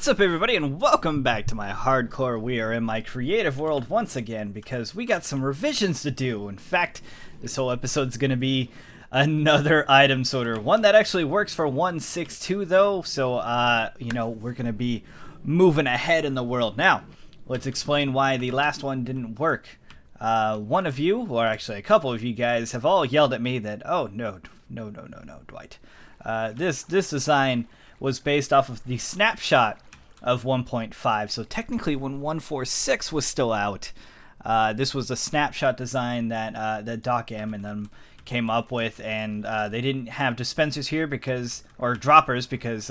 What's up, everybody, and welcome back to my hardcore. We are in my creative world once again because we got some revisions to do. In fact, this whole episode's going to be another item sorter. One that actually works for 1.6.2 though, so we're going to be moving ahead in the world. Now, let's explain why the last one didn't work. One of you, or actually a couple of you guys, have all yelled at me that, oh, no, Dwight. This design was based off of the snapshot of 1.5. So technically, when 1.4.6 was still out, this was a snapshot design that Doc M and them came up with, and they didn't have dispensers here or droppers because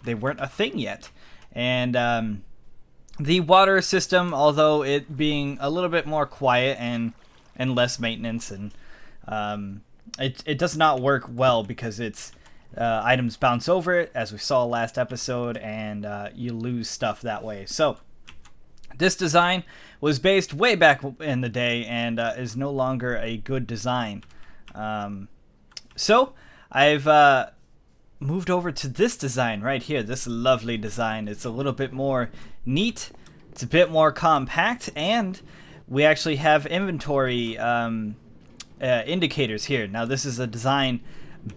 they weren't a thing yet. And the water system, although it being a little bit more quiet and less maintenance, and it does not work well because it's items bounce over it, as we saw last episode, and you lose stuff that way. So this design was based way back in the day and is no longer a good design. So I've moved over to this design right here, this lovely design. It's a little bit more neat, it's a bit more compact, and we actually have inventory indicators here. Now, this is a design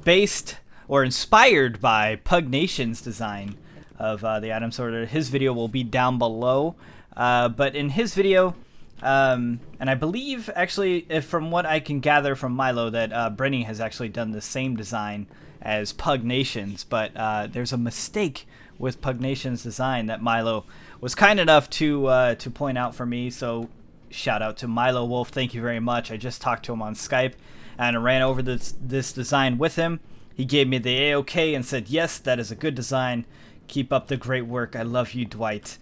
based or inspired by PugNation's design of the item sorter. His video will be down below, but in his video, and I believe actually, from what I can gather from Milo, that Brenny has actually done the same design as PugNation's, but there's a mistake with PugNation's design that Milo was kind enough to point out for me. So shout out to MiloWolf, thank you very much. I just talked to him on Skype and I ran over this design with him. He gave me the A-OK and said, yes, that is a good design. Keep up the great work. I love you, Dwight.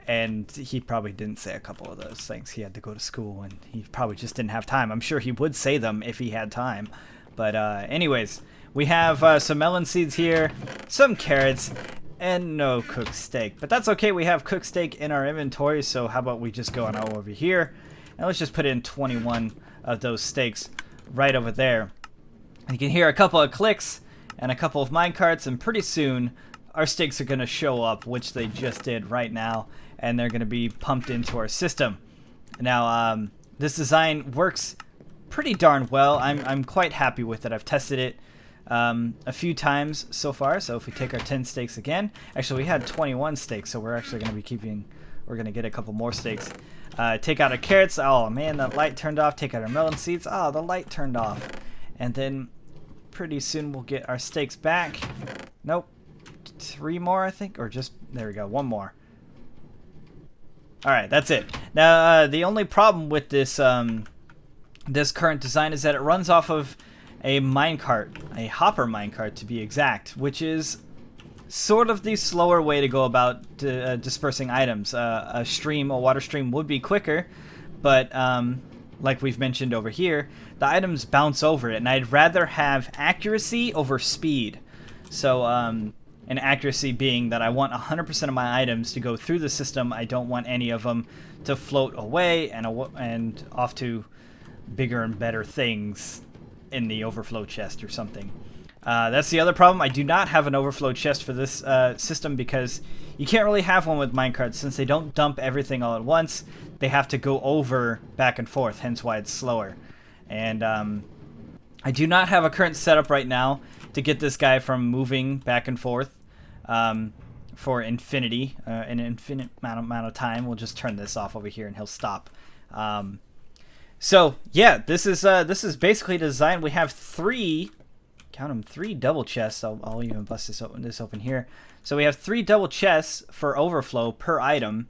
And he probably didn't say a couple of those things. He had to go to school, and he probably just didn't have time. I'm sure he would say them if he had time. But anyways, we have some melon seeds here, some carrots, and no cooked steak. But that's okay. We have cooked steak in our inventory, so how about we just go on over here, and let's just put in 21 of those steaks right over there. You can hear a couple of clicks and a couple of minecarts, and pretty soon our steaks are going to show up, which they just did right now, and they're going to be pumped into our system. Now, this design works pretty darn well. I'm quite happy with it. I've tested it a few times so far. So if we take our 10 steaks again, actually we had 21 steaks, so we're actually going to be we're going to get a couple more steaks. Take out our carrots. Oh man, that light turned off. Take out our melon seeds. Oh, the light turned off. And then pretty soon we'll get our steaks back. Nope. 3 more, I think, or just, there we go, 1 more. Alright, that's it. Now, the only problem with this this current design is that it runs off of a minecart, a hopper minecart to be exact, which is sort of the slower way to go about dispersing items. A water stream would be quicker, but like we've mentioned over here, the items bounce over it, and I'd rather have accuracy over speed. So, and accuracy being that I want 100% of my items to go through the system. I don't want any of them to float away and off to bigger and better things in the overflow chest or something. That's the other problem. I do not have an overflow chest for this system because you can't really have one with minecarts since they don't dump everything all at once. They have to go over back and forth, hence why it's slower. And I do not have a current setup right now to get this guy from moving back and forth for infinity, an infinite amount of time. We'll just turn this off over here and he'll stop. So yeah, this is basically the design. We have 3 double chests. I'll even bust this open here. So we have 3 double chests for overflow per item,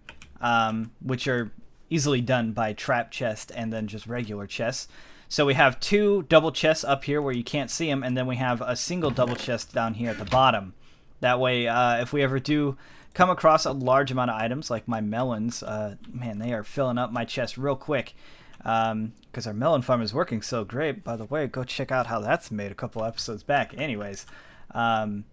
which are easily done by trap chest and then just regular chests. So we have 2 double chests up here where you can't see them, and then we have a single double chest down here at the bottom. That way, if we ever do come across a large amount of items like my melons, man, they are filling up my chest real quick. Because our melon farm is working so great. By the way, go check out how that's made a couple episodes back. Anyways, other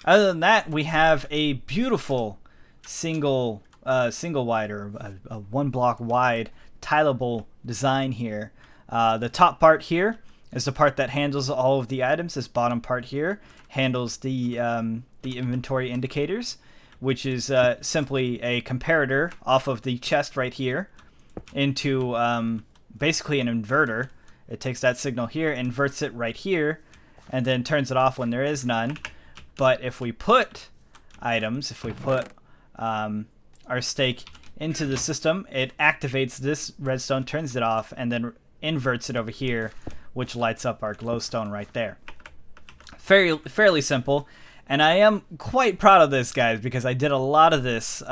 than that, we have a beautiful single wide, or a 1 block wide tileable design here. The top part here is the part that handles all of the items. This bottom part here handles the inventory indicators. which is simply a comparator off of the chest right here into basically an inverter. It takes that signal here, inverts it right here, and then turns it off when there is none. But if we put items, if we put our stake into the system, it activates this redstone, turns it off, and then inverts it over here, which lights up our glowstone right there. Fairly simple, and I am quite proud of this, guys, because I did a lot of this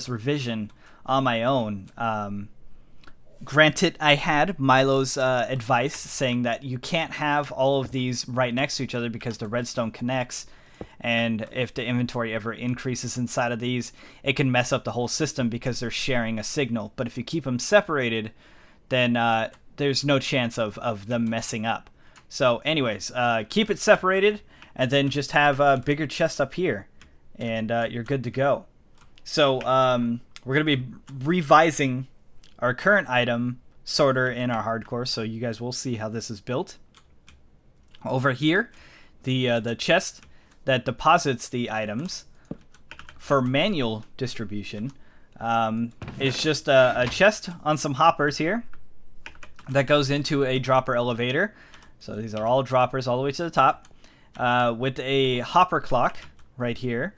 revision on my own. Granted, I had Milo's advice saying that you can't have all of these right next to each other because the redstone connects, and if the inventory ever increases inside of these, it can mess up the whole system because they're sharing a signal. But if you keep them separated, then there's no chance of them messing up. So anyways, keep it separated, and then just have a bigger chest up here, and you're good to go. So we're going to be revising our current item sorter in our hardcore, so you guys will see how this is built. Over here, the chest that deposits the items for manual distribution is just a chest on some hoppers here that goes into a dropper elevator. So these are all droppers all the way to the top, with a hopper clock right here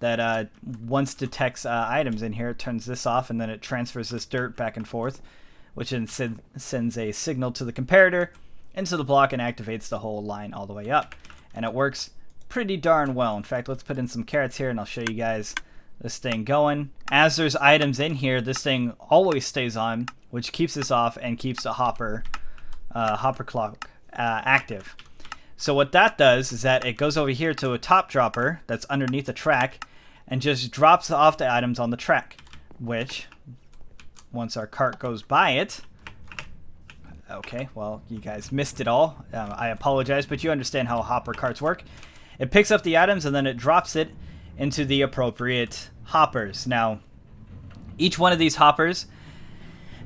that once detects items in here, it turns this off, and then it transfers this dirt back and forth, which then sends a signal to the comparator into the block and activates the whole line all the way up. And it works pretty darn well. In fact, let's put in some carrots here, and I'll show you guys this thing going. As there's items in here, this thing always stays on, which keeps this off and keeps the hopper clock active. So what that does is that it goes over here to a top dropper that's underneath the track and just drops off the items on the track, which, once our cart goes by it, okay, well, you guys missed it all. I apologize, but you understand how hopper carts work. It picks up the items and then it drops it into the appropriate hoppers. Now, each one of these hoppers,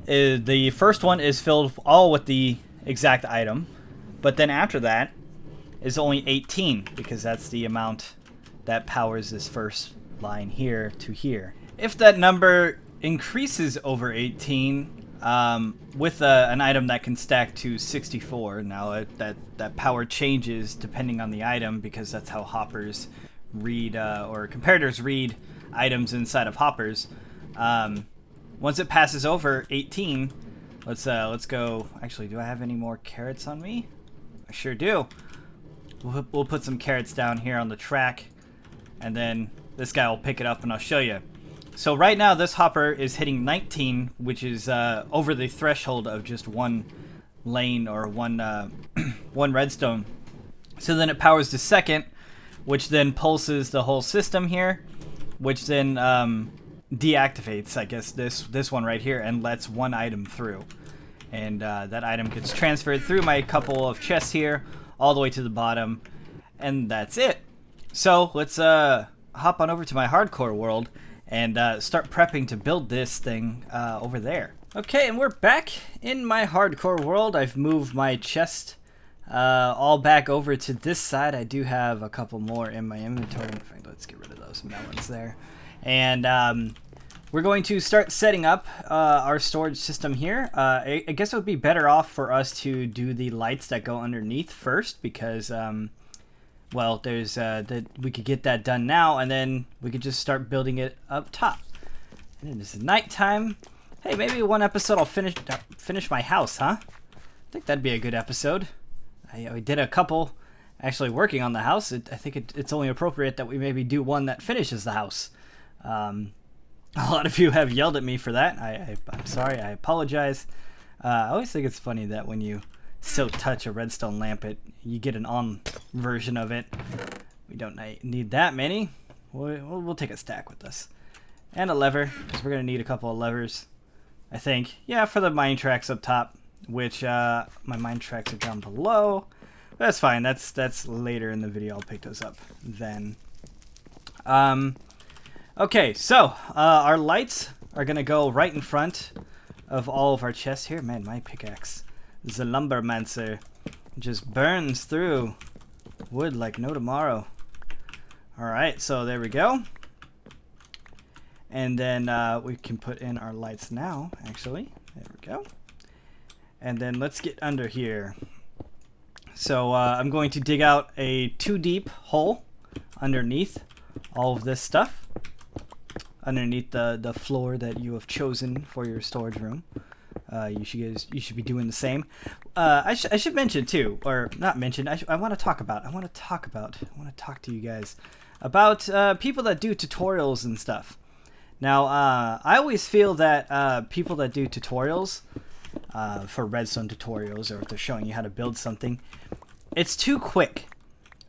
the first one is filled all with the exact item, but then after that is only 18, because that's the amount that powers this first line here to here. If that number increases over 18 with an item that can stack to 64, now that power changes depending on the item, because that's how hoppers read, or comparators read items inside of hoppers. Once it passes over 18, let's go. Actually, do I have any more carrots on me? I sure do. We'll put some carrots down here on the track, and then this guy will pick it up and I'll show you. So right now this hopper is hitting 19, which is over the threshold of just one lane or one redstone. So then it powers the second, which then pulses the whole system here, which then deactivates, I guess, this one right here and lets one item through. And that item gets transferred through my couple of chests here all the way to the bottom, and that's it. So let's hop on over to my hardcore world and start prepping to build this thing over there. Okay, and we're back in my hardcore world. I've moved my chest all back over to this side. I do have a couple more in my inventory. In fact, let's get rid of those melons there. And we're going to start setting up our storage system here. I guess it would be better off for us to do the lights that go underneath first, because well, there's we could get that done now, and then we could just start building it up top. And it is nighttime. Hey, maybe one episode I'll finish my house, huh? I think that'd be a good episode. I did a couple actually working on the house. I think it's only appropriate that we maybe do one that finishes the house. A lot of you have yelled at me for that. I'm sorry. I apologize. I always think it's funny that when you silk touch a redstone lamp, you get an on version of it. We don't need that many. We'll take a stack with us. And a lever, because we're going to need a couple of levers, I think. Yeah, for the mine tracks up top, which my mine tracks are down below. But that's fine. That's later in the video. I'll pick those up then. Okay, so our lights are going to go right in front of all of our chests here. Man, my pickaxe, the lumbermancer, just burns through wood like no tomorrow. Alright, so there we go. And then we can put in our lights now, actually. There we go. And then let's get under here. So I'm going to dig out a 2 deep hole underneath all of this stuff. Underneath the floor that you have chosen for your storage room. You should be doing the same. I should mention too, or not mention. I want to talk to you guys about people that do tutorials and stuff. Now, I always feel that people that do tutorials for redstone tutorials, or if they're showing you how to build something, it's too quick.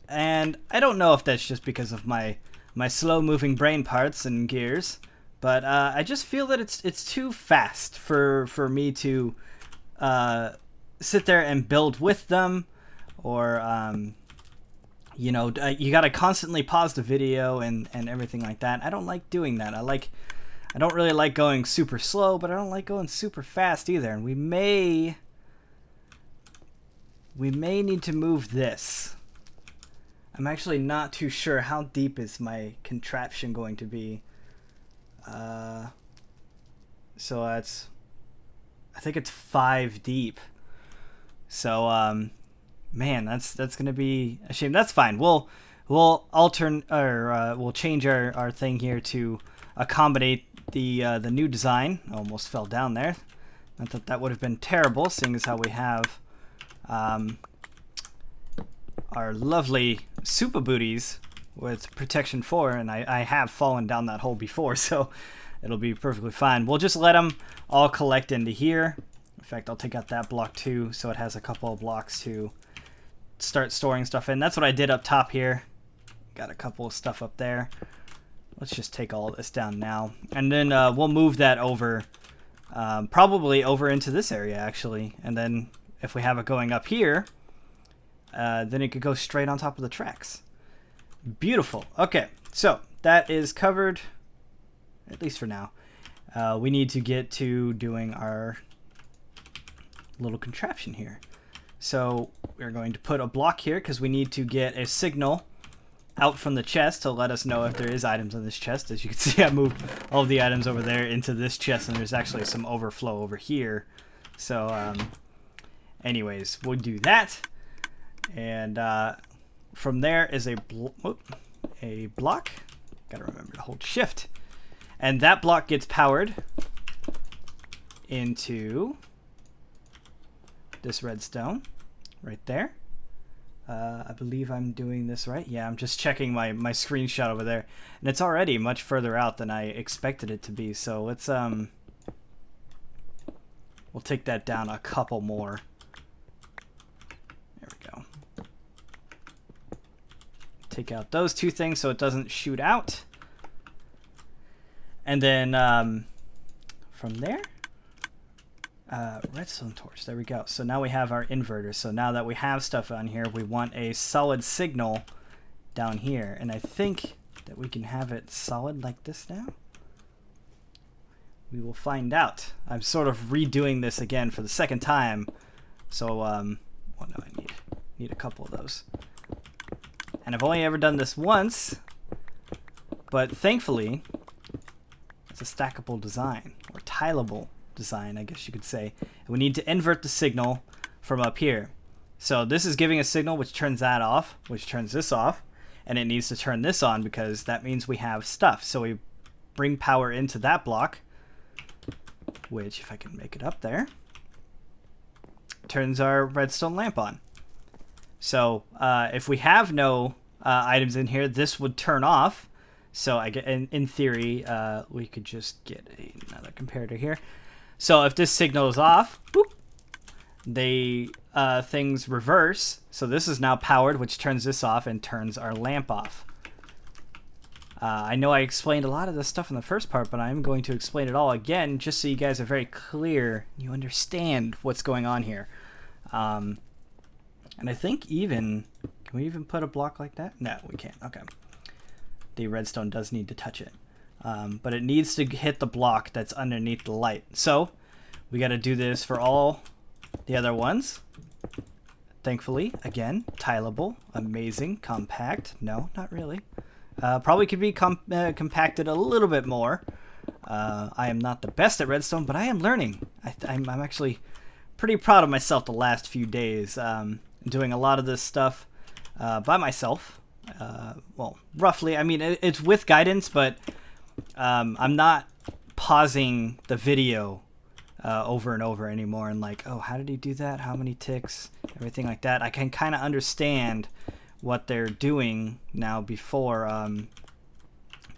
And I don't know if that's just because of my slow-moving brain parts and gears, but I just feel that it's too fast for me to sit there and build with them, or you know, you gotta constantly pause the video and everything like that. I don't like doing that. I don't really like going super slow, but I don't like going super fast either. And we may need to move this. I'm actually not too sure how deep is my contraption going to be. So that's, I think it's 5 deep. So man, that's gonna be a shame. That's fine. We'll we'll change our thing here to accommodate the new design. I almost fell down there. Not that that would have been terrible, seeing as how we have our lovely super booties with protection 4, and I have fallen down that hole before, so it'll be perfectly fine. We'll just let them all collect into here. In fact, I'll take out that block too, so it has a couple of blocks to start storing stuff in. That's what I did up top here. Got a couple of stuff up there. Let's just take all of this down now, and then we'll move that over, probably over into this area actually, and then if we have it going up here, then it could go straight on top of the tracks. Beautiful. Okay, so that is covered, at least for now. We need to get to doing our little contraption here. So we're going to put a block here because we need to get a signal out from the chest to let us know if there is items in this chest. As you can see, I moved all of the items over there into this chest, and there's actually some overflow over here. So anyways, we'll do that. And from there is a block. Gotta remember to hold shift. And that block gets powered into this redstone right there. I believe I'm doing this right. Yeah, I'm just checking my screenshot over there. And it's already much further out than I expected it to be. So let's we'll take that down a couple more. There we go. Take out those 2 things so it doesn't shoot out. And then from there, redstone torch. There we go. So now we have our inverter. So now that we have stuff on here, we want a solid signal down here. And I think that we can have it solid like this now. We will find out. I'm sort of redoing this again for the 2nd time. So, well, no, I need a couple of those. And I've only ever done this once, but thankfully, it's a stackable design, or tileable design, I guess you could say. And we need to invert the signal from up here. So this is giving a signal which turns that off, which turns this off, and it needs to turn this on because that means we have stuff. So we bring power into that block, which, if I can make it up there, turns our redstone lamp on. So if we have no items in here, this would turn off. So I get, in theory, we could just get another comparator here. So if this signal is off, boop, things reverse. So this is now powered, which turns this off and turns our lamp off. I know I explained a lot of this stuff in the first part, but I'm going to explain it all again, just so you guys are very clear. You understand what's going on here. And I think even, can we even put a block like that? No, we can't. Okay. The redstone does need to touch it. But it needs to hit the block that's underneath the light. So we got to do this for all the other ones. Thankfully, again, tileable, amazing, compact. No, not really. Probably could be compacted a little bit more. I am not the best at redstone, but I am learning. I'm actually pretty proud of myself the last few days. Doing a lot of this stuff by myself. Well, roughly. I mean, it's with guidance, but I'm not pausing the video over and over anymore and like, oh, how did he do that? How many ticks? Everything like that. I can kind of understand what they're doing now before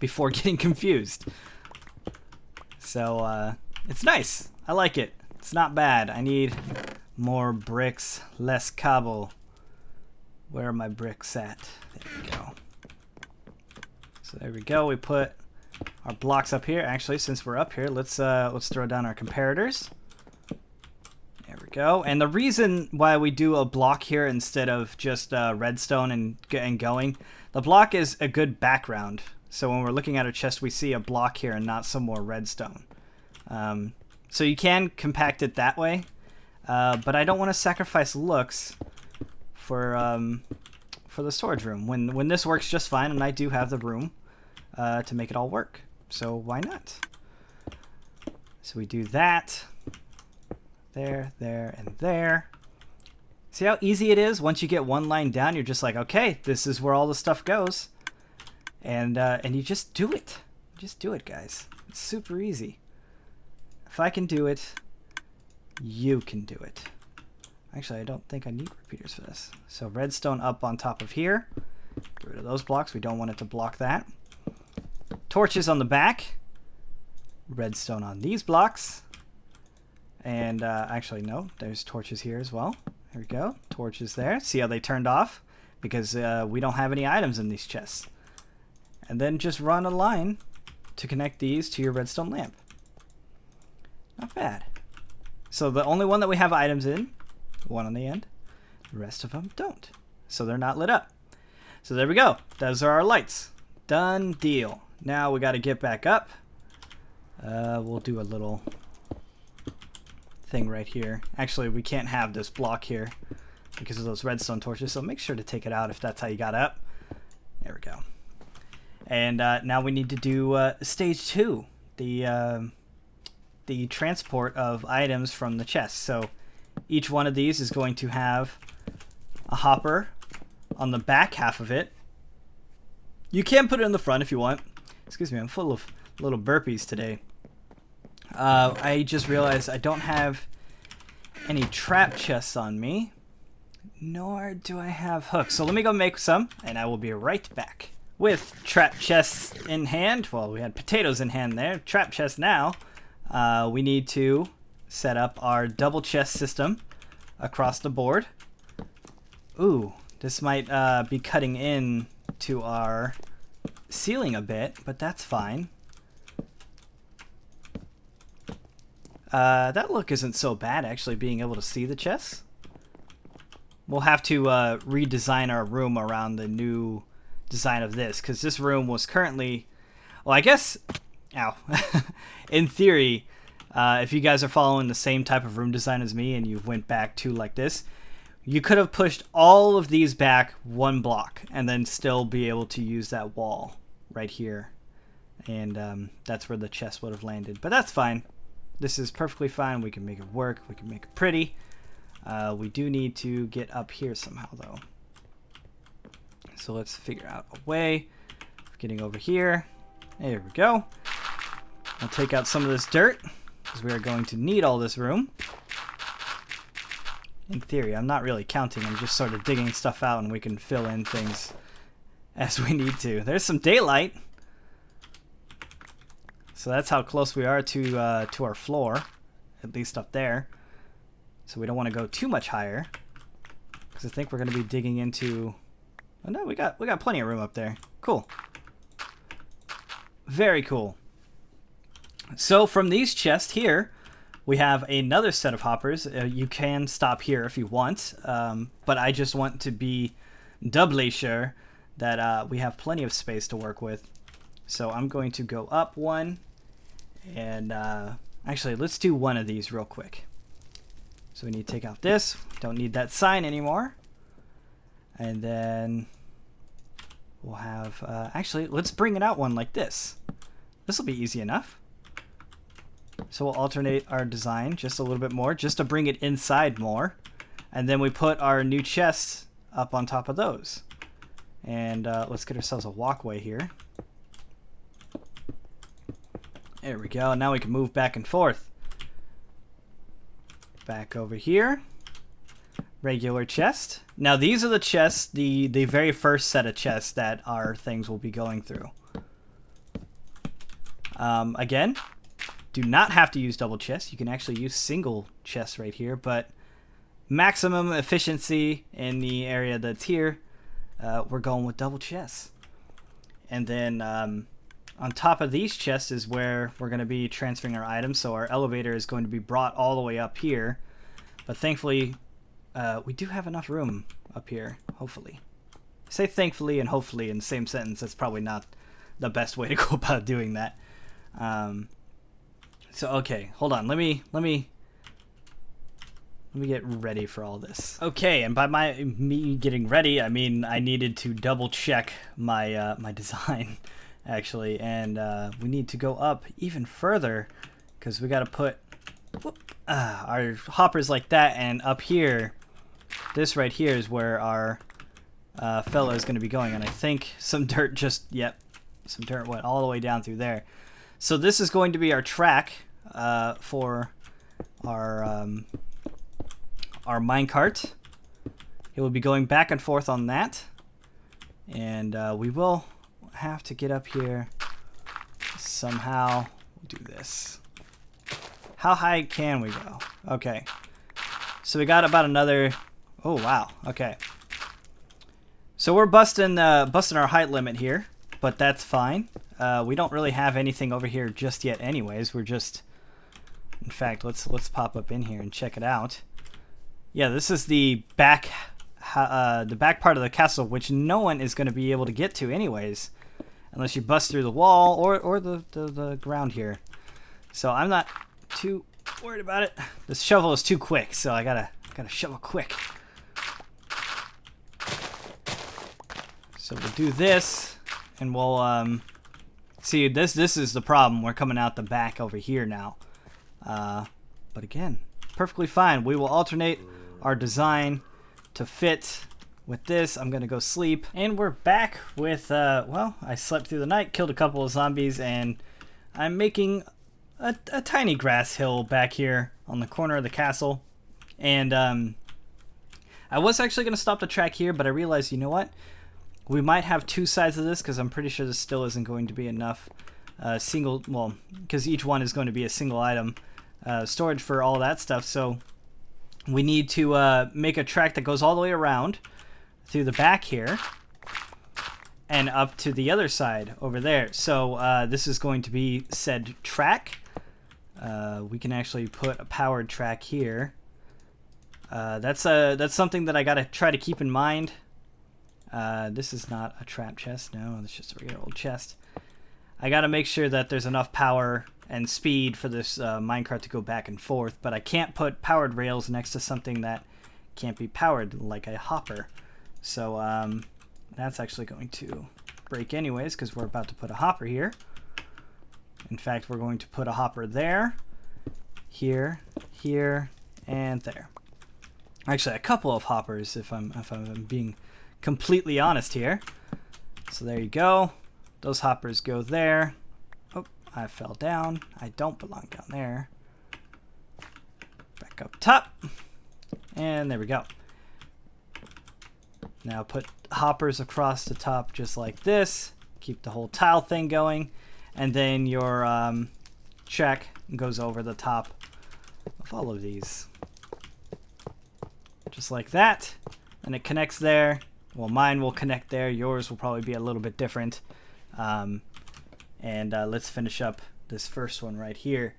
getting confused. So it's nice. I like it. It's not bad. I need more bricks, less cobble. Where are my bricks at? There we go. So there we go. We put our blocks up here. Actually, since we're up here, let's throw down our comparators. There we go. And the reason why we do a block here instead of just redstone and going, the block is a good background. So when we're looking at a chest, we see a block here and not some more redstone. So you can compact it that way, but I don't want to sacrifice looks for the storage room when this works just fine, and I do have the room to make it all work. So why not? So we do that. There, there, and there. See how easy it is? Once you get one line down, you're just like, okay, this is where all the stuff goes. And you just do it. Just do it, guys. It's super easy. If I can do it, you can do it. Actually, I don't think I need repeaters for this. So redstone up on top of here. Get rid of those blocks. We don't want it to block that. Torches on the back. Redstone on these blocks. And actually, no, there's torches here as well. There we go. Torches there. See how they turned off? Because we don't have any items in these chests. And then just run a line to connect these to your redstone lamp. Not bad. So the only one that we have items in, one on the end, the rest of them don't. So they're not lit up. So there we go. Those are our lights. Done deal. Now we got to get back up. We'll do a little thing right here. Actually, we can't have this block here because of those redstone torches, so make sure to take it out if that's how you got up. There we go. And now we need to do stage 2, the transport of items from the chest. So each one of these is going to have a hopper on the back half of it. You can put it in the front if you want. Excuse me, I'm full of little burpees today. I just realized I don't have any trap chests on me, nor do I have hooks. So let me go make some, and I will be right back. With trap chests in hand, well, we had potatoes in hand there, trap chests now, we need to set up our double chest system across the board. Ooh, this might be cutting in to our ceiling a bit, but that's fine. That look isn't so bad, actually, being able to see the chests. We'll have to redesign our room around the new design of this, because this room was currently, well, I guess, ow, in theory, if you guys are following the same type of room design as me and you went back to like this, you could have pushed all of these back one block and then still be able to use that wall right here, and that's where the chest would have landed, but that's fine. This is perfectly fine. We can make it work. We can make it pretty. We do need to get up here somehow, though. So let's figure out a way of getting over here. There we go. I'll take out some of this dirt, because we are going to need all this room. In theory, I'm not really counting. I'm just sort of digging stuff out, and we can fill in things as we need to. There's some daylight. So that's how close we are to our floor, at least up there. So we don't want to go too much higher, because I think we're going to be digging into. Oh no, we got plenty of room up there. Cool. Very cool. So from these chests here, we have another set of hoppers. You can stop here if you want, but I just want to be doubly sure that we have plenty of space to work with. So I'm going to go up one. And actually, let's do one of these real quick. So we need to take out this. Don't need that sign anymore. And then we'll have, actually, let's bring it out one like this. This will be easy enough. So we'll alternate our design just a little bit more, just to bring it inside more. And then we put our new chests up on top of those. And let's get ourselves a walkway here. There we go. Now we can move back and forth. Back over here. Regular chest. Now these are the chests, the very first set of chests that our things will be going through. Again, do not have to use double chests. You can actually use single chests right here, but maximum efficiency in the area that's here, we're going with double chests. And then on top of these chests is where we're going to be transferring our items. So our elevator is going to be brought all the way up here. But thankfully, we do have enough room up here, hopefully. I say thankfully and hopefully in the same sentence. That's probably not the best way to go about doing that. So okay, hold on. Let me get ready for all this. Okay, and by me getting ready, I mean I needed to double check my my design actually, and we need to go up even further because we got to put our hoppers like that, and up here, this right here is where our fellow is going to be going, and I think some dirt some dirt went all the way down through there. So this is going to be our track for our minecart. It will be going back and forth on that, and we will have to get up here somehow. We'll do this. How high can we go? Okay, so we got about another. Oh wow. Okay, so we're busting our height limit here, but that's fine. We don't really have anything over here just yet anyways. We're just, in fact, let's pop up in here and check it out. Yeah, this is the back part of the castle, which no one is going to be able to get to anyways, unless you bust through the wall or the ground here. So I'm not too worried about it. This shovel is too quick, so I gotta shovel quick. So we'll do this, and we'll see. This is the problem. We're coming out the back over here now, but again, perfectly fine. We will alternate our design to fit with this. I'm gonna go sleep, and we're back with well, I slept through the night, killed a couple of zombies, and I'm making a tiny grass hill back here on the corner of the castle. And I was actually gonna stop the track here, but I realized, you know what, we might have two sides of this, because I'm pretty sure this still isn't going to be enough because each one is going to be a single item storage for all that stuff. So we need to make a track that goes all the way around through the back here and up to the other side over there. So this is going to be said track. We can actually put a powered track here. That's something that I gotta try to keep in mind. This is not a trap chest. No, it's just a regular old chest. I gotta make sure that there's enough power and speed for this minecart to go back and forth, but I can't put powered rails next to something that can't be powered, like a hopper. So that's actually going to break anyways, because we're about to put a hopper here. In fact, we're going to put a hopper there, here, here, and there. Actually, a couple of hoppers, if I'm being completely honest here. So there you go. Those hoppers go there. Oh, I fell down. I don't belong down there. Back up top. And there we go. Now put hoppers across the top just like this. Keep the whole tile thing going. And then your track goes over the top of all of these. Just like that. And it connects there. Well, mine will connect there. Yours will probably be a little bit different. Let's finish up this first one right here.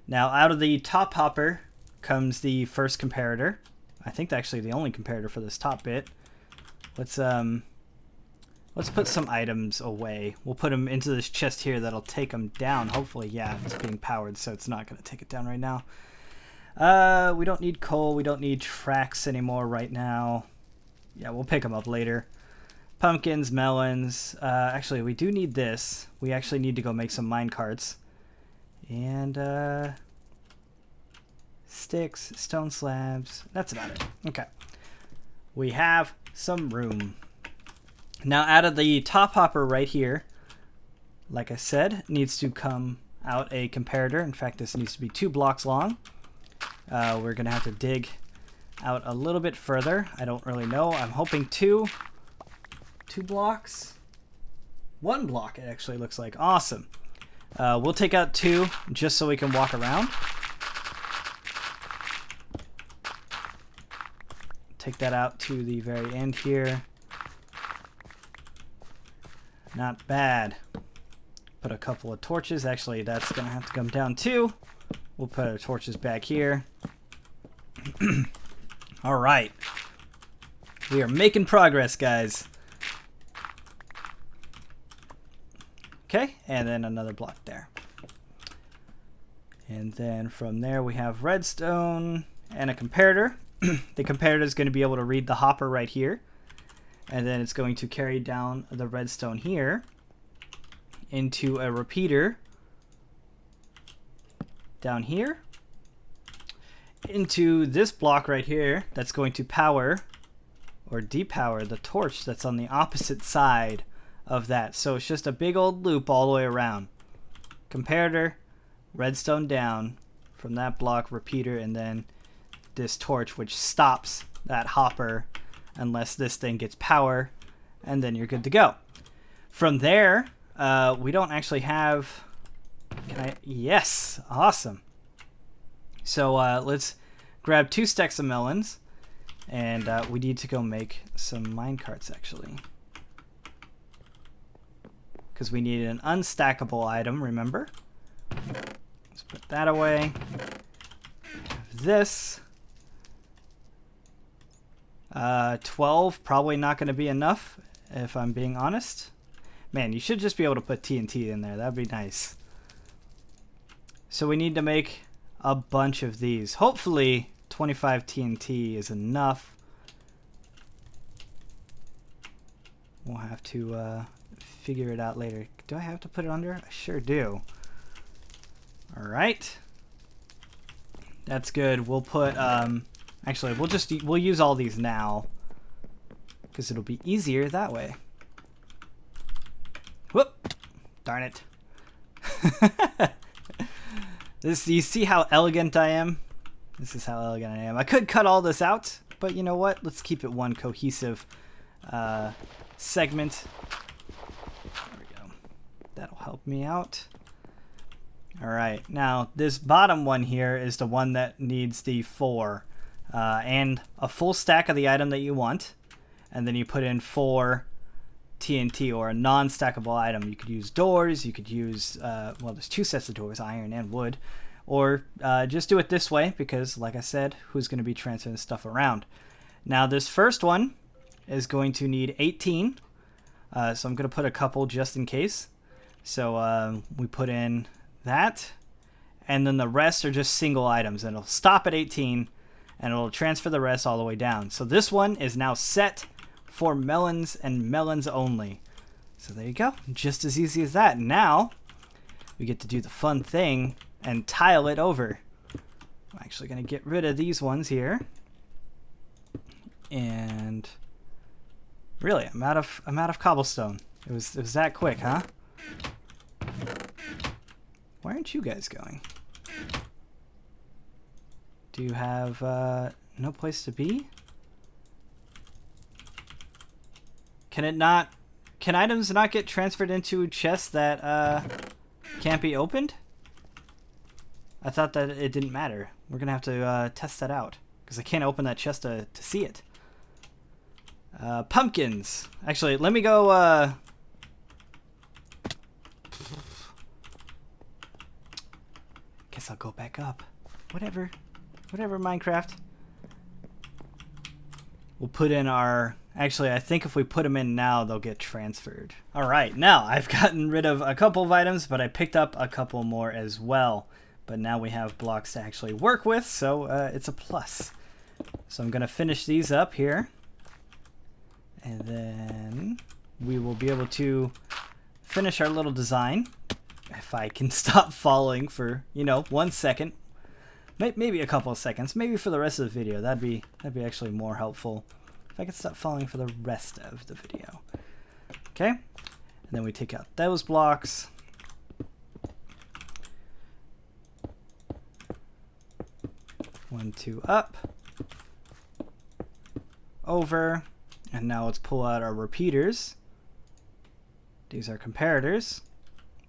Now, out of the top hopper comes the first comparator. I think actually the only comparator for this top bit. Let's put some items away. We'll put them into this chest here that'll take them down. Hopefully, yeah, it's being powered, so it's not going to take it down right now. We don't need coal. We don't need tracks anymore right now. Yeah, we'll pick them up later. Pumpkins, melons. Actually, we do need this. We actually need to go make some mine carts. And sticks, stone slabs. That's about it. Okay. We have some room. Now out of the top hopper right here, like I said, needs to come out a comparator. In fact, this needs to be 2 blocks long. We're going to have to dig out a little bit further. I don't really know. I'm hoping 2 blocks. 1 block, it actually looks like. Awesome. We'll take out 2 just so we can walk around. Take that out to the very end here. Not bad. Put a couple of torches. Actually, that's going to have to come down too. We'll put our torches back here. All right. We are making progress, guys. Okay, and then another block there. And then from there we have redstone and a comparator. The comparator is going to be able to read the hopper right here. And then it's going to carry down the redstone here into a repeater down here into this block right here that's going to power or depower the torch that's on the opposite side of that. So it's just a big old loop all the way around. Comparator, redstone down from that block, repeater, and then this torch which stops that hopper unless this thing gets power, and then you're good to go. From there, we don't actually have... Yes, awesome. So let's grab 2 stacks of melons, and we need to go make some minecarts actually, because we need an unstackable item, remember? Let's put that away. Have this. 12, probably not going to be enough, if I'm being honest. Man, you should just be able to put TNT in there. That'd be nice. So we need to make a bunch of these. Hopefully 25 TNT is enough. We'll have to figure it out later. Do I have to put it under? I sure do. Alright. That's good. We'll put... actually, we'll use all these now, because it'll be easier that way. Whoop! Darn it. You see how elegant I am? This is how elegant I am. I could cut all this out, but you know what? Let's keep it one cohesive segment. There we go. That'll help me out. Alright, now this bottom one here is the one that needs the 4. And a full stack of the item that you want, and then you put in 4 TNT or a non-stackable item. You could use doors, you could use well, there's 2 sets of doors, iron and wood, or just do it this way because, like I said, who's going to be transferring stuff around? Now this first one is going to need 18, so I'm going to put a couple just in case. So we put in that, and then the rest are just single items, and it'll stop at 18 and it'll transfer the rest all the way down. So this one is now set for melons and melons only. So there you go. Just as easy as that. Now we get to do the fun thing and tile it over. I'm actually going to get rid of these ones here. And really, I'm out of cobblestone. It was that quick, huh? Why aren't you guys going? Do you have no place to be? Can items not get transferred into chests that can't be opened? I thought that it didn't matter. We're gonna have to test that out, because I can't open that chest to see it. Pumpkins. Actually, let me go... Guess I'll go back up. Whatever, Minecraft. We'll put in our... Actually, I think if we put them in now, they'll get transferred. Alright, now I've gotten rid of a couple of items, but I picked up a couple more as well. But now we have blocks to actually work with, so it's a plus. So I'm going to finish these up here. And then we will be able to finish our little design. If I can stop falling for, 1 second. maybe a couple of seconds, maybe for the rest of the video. That'd be actually more helpful if I could stop falling for the rest of the video. Okay, and then we take out those blocks. One, two, up, over, and now let's pull out our repeaters. These are comparators.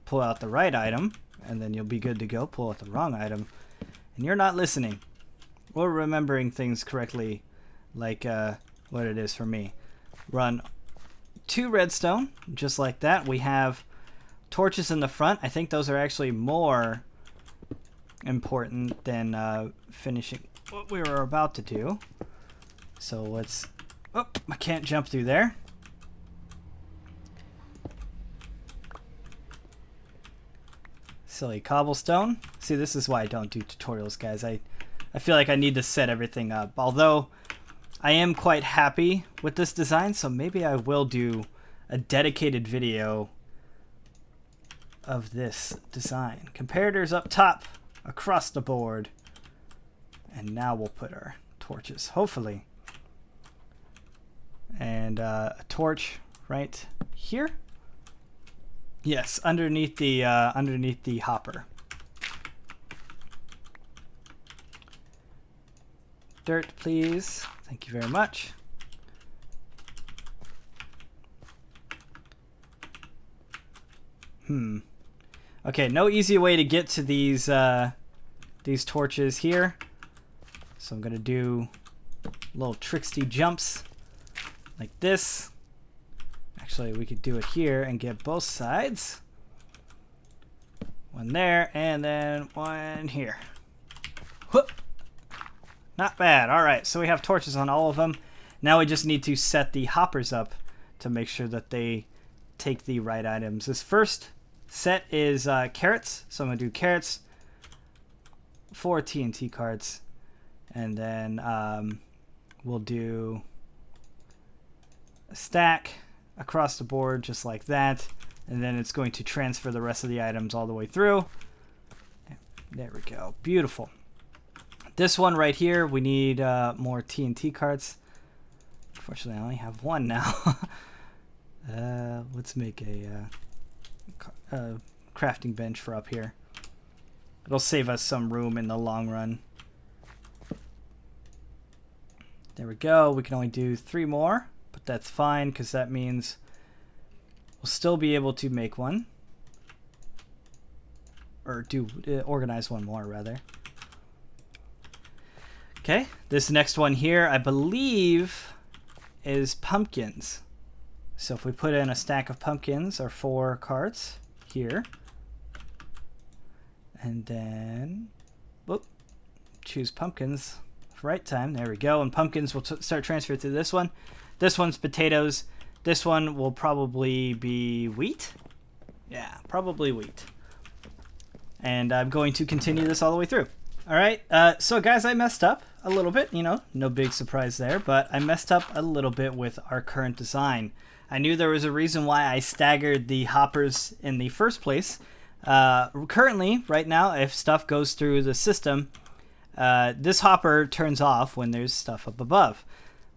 Pull out the right item, and then you'll be good to go. Pull out the wrong item, and you're not listening or remembering things correctly, like what it is for me. Run 2 redstone, just like that. We have torches in the front. I think those are actually more important than finishing what we were about to do. So let's... Oh, I can't jump through there. Silly cobblestone. See, this is why I don't do tutorials, guys. I feel like I need to set everything up. Although, I am quite happy with this design, so maybe I will do a dedicated video of this design. Comparators up top, across the board. And now we'll put our torches, hopefully. And a torch right here. Yes, underneath the hopper. Dirt, please. Thank you very much. Okay, no easy way to get to these torches here. So I'm gonna do little tricksy jumps like this. Actually, we could do it here and get both sides. One there, and then one here. Whoop! Not bad. All right, so we have torches on all of them. Now we just need to set the hoppers up to make sure that they take the right items. This first set is carrots, so I'm gonna do carrots, 4 TNT cards, and then we'll do a stack across the board just like that, and then it's going to transfer the rest of the items all the way through. There we go. Beautiful. This one right here, we need more TNT cards. Unfortunately, I only have 1 now. Let's make a crafting bench for up here. It'll save us some room in the long run. There we go. We can only do 3 more, but that's fine because that means we'll still be able to make one. Or organize 1 more, rather. Okay, this next one here, I believe, is pumpkins. So if we put in a stack of pumpkins, or 4 cards here, and then whoop, choose pumpkins right time. There we go. And pumpkins will start transferring to this one. This one's potatoes. This one will probably be wheat. Yeah, probably wheat. And I'm going to continue this all the way through. All right, so guys, I messed up a little bit, you know, no big surprise there, but I messed up a little bit with our current design. I knew there was a reason why I staggered the hoppers in the first place. Currently, right now, if stuff goes through the system, this hopper turns off when there's stuff up above,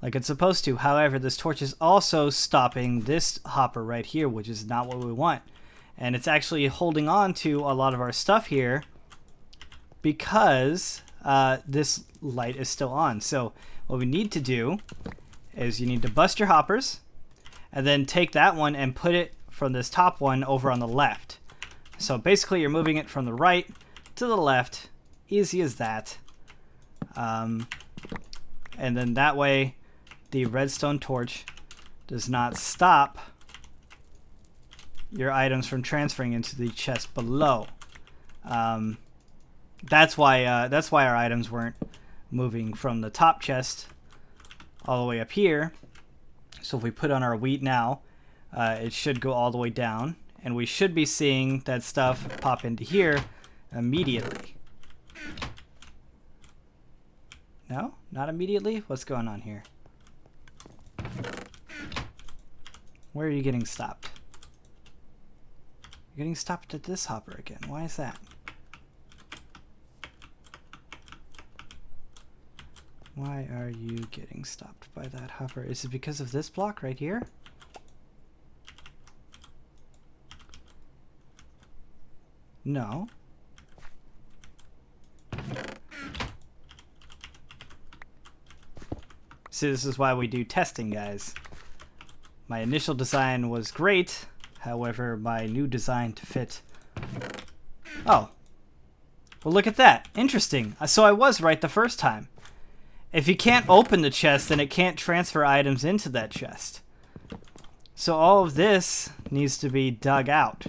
like it's supposed to. However, this torch is also stopping this hopper right here, which is not what we want. And it's actually holding on to a lot of our stuff here, because this light is still on. So what we need to do is you need to bust your hoppers and then take that one and put it from this top one over on the left. So basically you're moving it from the right to the left, easy as that. And then that way the redstone torch does not stop your items from transferring into the chest below. That's why our items weren't moving from the top chest all the way up here. So if we put on our wheat now, it should go all the way down, and we should be seeing that stuff pop into here immediately. No? Not immediately? What's going on here? Where are you getting stopped? You're getting stopped at this hopper again. Why is that? Why are you getting stopped by that hopper? Is it because of this block right here? No. See, this is why we do testing, guys. My initial design was great. However, my new design to fit... Oh. Well, look at that. Interesting. So I was right the first time. If you can't open the chest, then it can't transfer items into that chest. So all of this needs to be dug out.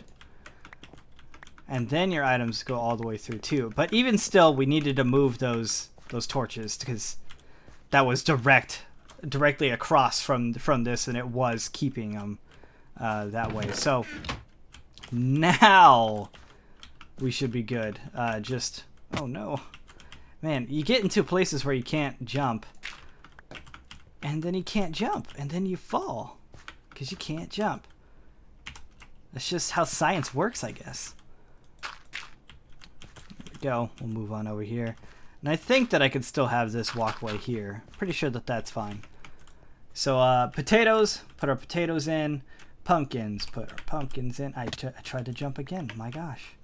And then your items go all the way through too. But even still, we needed to move those torches because that was directly across from this, and it was keeping them that way. So now we should be good. Oh no. Man, you get into places where you can't jump, and then you can't jump, and then you fall because you can't jump. That's just how science works, I guess. There we go. We'll move on over here. And I think that I could still have this walkway here. Pretty sure that that's fine. So potatoes, put our potatoes in. Pumpkins, put our pumpkins in. I tried to jump again. My gosh.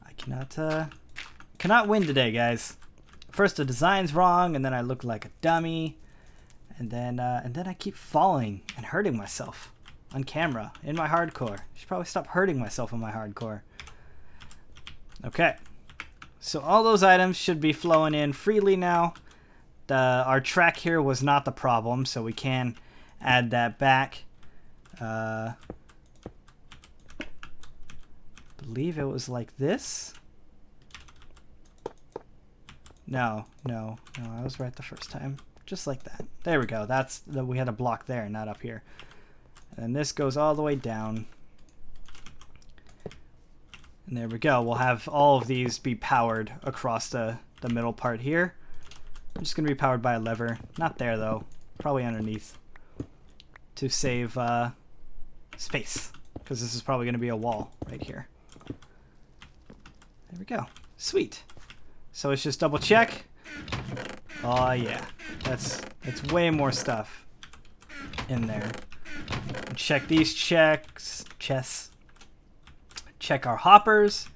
I cannot win today, guys. First the design's wrong, and then I look like a dummy, and then I keep falling and hurting myself on camera in my hardcore. I should probably stop hurting myself in my hardcore. Okay, so all those items should be flowing in freely now. Our track here was not the problem, so we can add that back. Believe it was like this. No, I was right the first time. Just like that. There we go. We had a block there, not up here. And this goes all the way down. And there we go. We'll have all of these be powered across the middle part here. I'm just going to be powered by a lever. Not there, though. Probably underneath. To save space. Because this is probably going to be a wall right here. There we go. Sweet. So it's just double check. Oh yeah, that's way more stuff in there. Check these chests. Check our hoppers.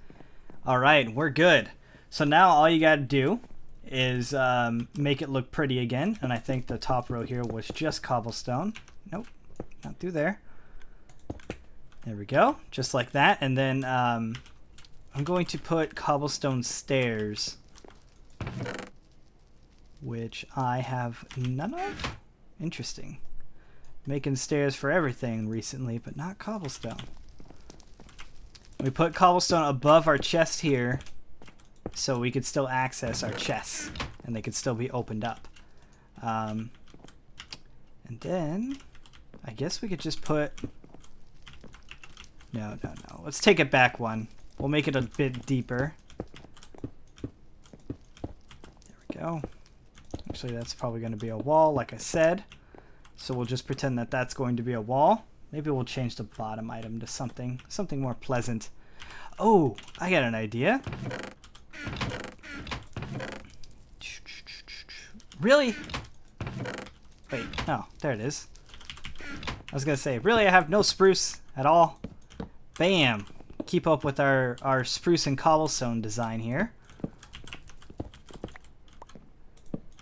All right, we're good. So now all you gotta do is make it look pretty again. And I think the top row here was just cobblestone. Nope, not through there. There we go, just like that. And then I'm going to put cobblestone stairs, which I have none of. Interesting. Making stairs for everything recently, but not cobblestone. We put cobblestone above our chest here so we could still access our chests and they could still be opened up. And then I guess we could just put... No. Let's take it back one. We'll make it a bit deeper. There we go. Actually, that's probably going to be a wall, like I said. So we'll just pretend that that's going to be a wall. Maybe we'll change the bottom item to something more pleasant. Oh, I got an idea. Really? Wait, no, there it is. I was going to say, really, I have no spruce at all. Bam. Keep up with our spruce and cobblestone design here.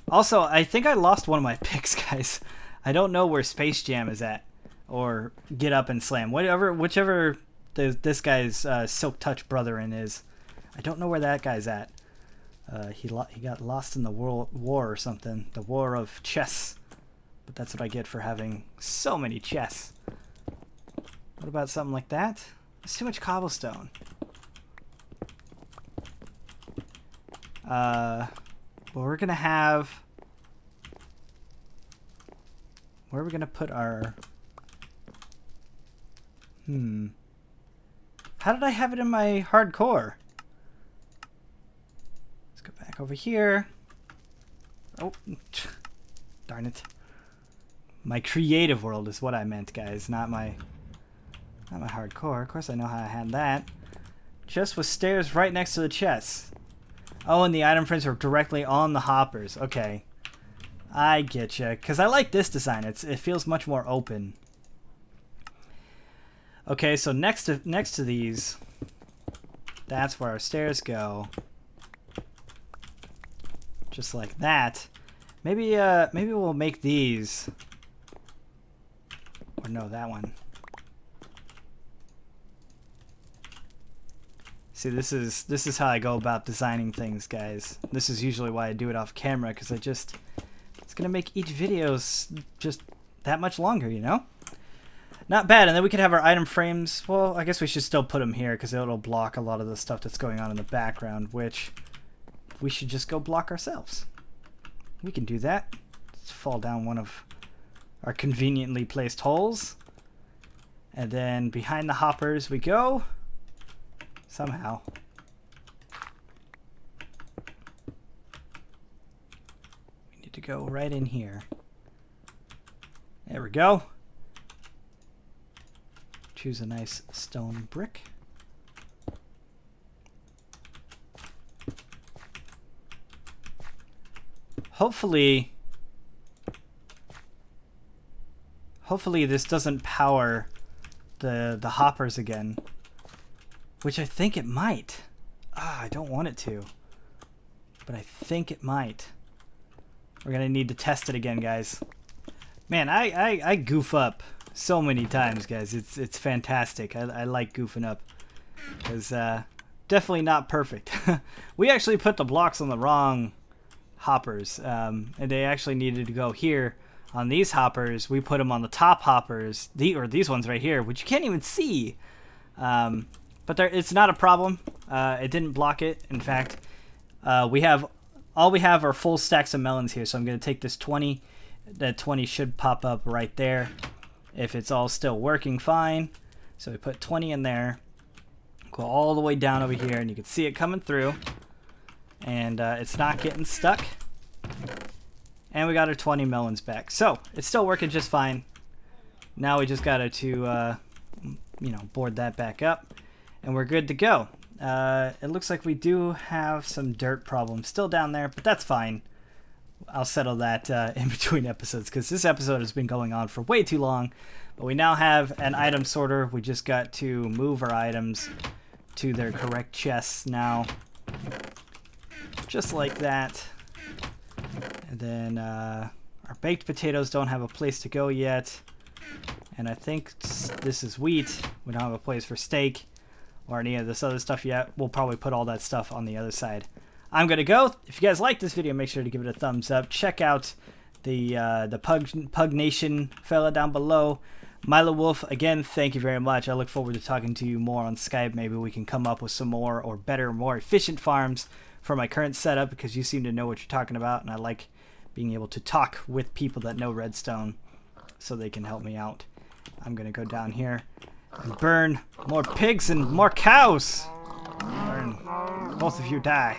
Also, I think I lost one of my picks, guys. I don't know where Space Jam is at, or Get Up and Slam, whichever this guy's Silk Touch brother-in is. I don't know where that guy's at. He got lost in the war or something, the war of chess. But that's what I get for having so many chests. What about something like that? It's too much cobblestone. Well, we're gonna have... Where are we gonna put our... How did I have it in my hardcore? Let's go back over here. Oh, darn it. My creative world is what I meant, guys, not my hardcore. Of course I know how I had that. Chest with stairs right next to the chest. Oh, and the item frames are directly on the hoppers. Okay. I get you. Because I like this design. It feels much more open. Okay, so next to these, that's where our stairs go. Just like that. Maybe we'll make these. Or no, that one. See, this is how I go about designing things, guys. This is usually why I do it off camera, because it's gonna make each video just that much longer, you know? Not bad. And then we could have our item frames. Well, I guess we should still put them here because it'll block a lot of the stuff that's going on in the background, which we should just go block ourselves. We can do that. Let's fall down one of our conveniently placed holes. And then behind the hoppers we go. Somehow. We need to go right in here. There we go. Choose a nice stone brick. Hopefully this doesn't power the hoppers again, which I think it might. I don't want it to, but I think it might. We're gonna need to test it again, guys. Man, I goof up so many times, guys. It's fantastic. I like goofing up. Because definitely not perfect. We actually put the blocks on the wrong hoppers. And they actually needed to go here on these hoppers. We put them on the top hoppers. These ones right here, which you can't even see. But it's not a problem. It didn't block it. In fact, all we have are full stacks of melons here. So I'm going to take this 20. That 20 should pop up right there. If it's all still working fine. So we put 20 in there. Go all the way down over here and you can see it coming through. And it's not getting stuck. And we got our 20 melons back. So it's still working just fine. Now we just got to board that back up. And we're good to go. It looks like we do have some dirt problems still down there, but that's fine. I'll settle that in between episodes because this episode has been going on for way too long. But we now have an item sorter. We just got to move our items to their correct chests now. Just like that. And then our baked potatoes don't have a place to go yet. And I think this is wheat. We don't have a place for steak or any of this other stuff yet. We'll probably put all that stuff on the other side. I'm going to go. If you guys like this video, make sure to give it a thumbs up. Check out the PugNation fella down below. MiloWolf, again, thank you very much. I look forward to talking to you more on Skype. Maybe we can come up with some more or better, more efficient farms for my current setup because you seem to know what you're talking about, and I like being able to talk with people that know redstone so they can help me out. I'm going to go down here and burn more pigs and more cows. Burn. Both of you die.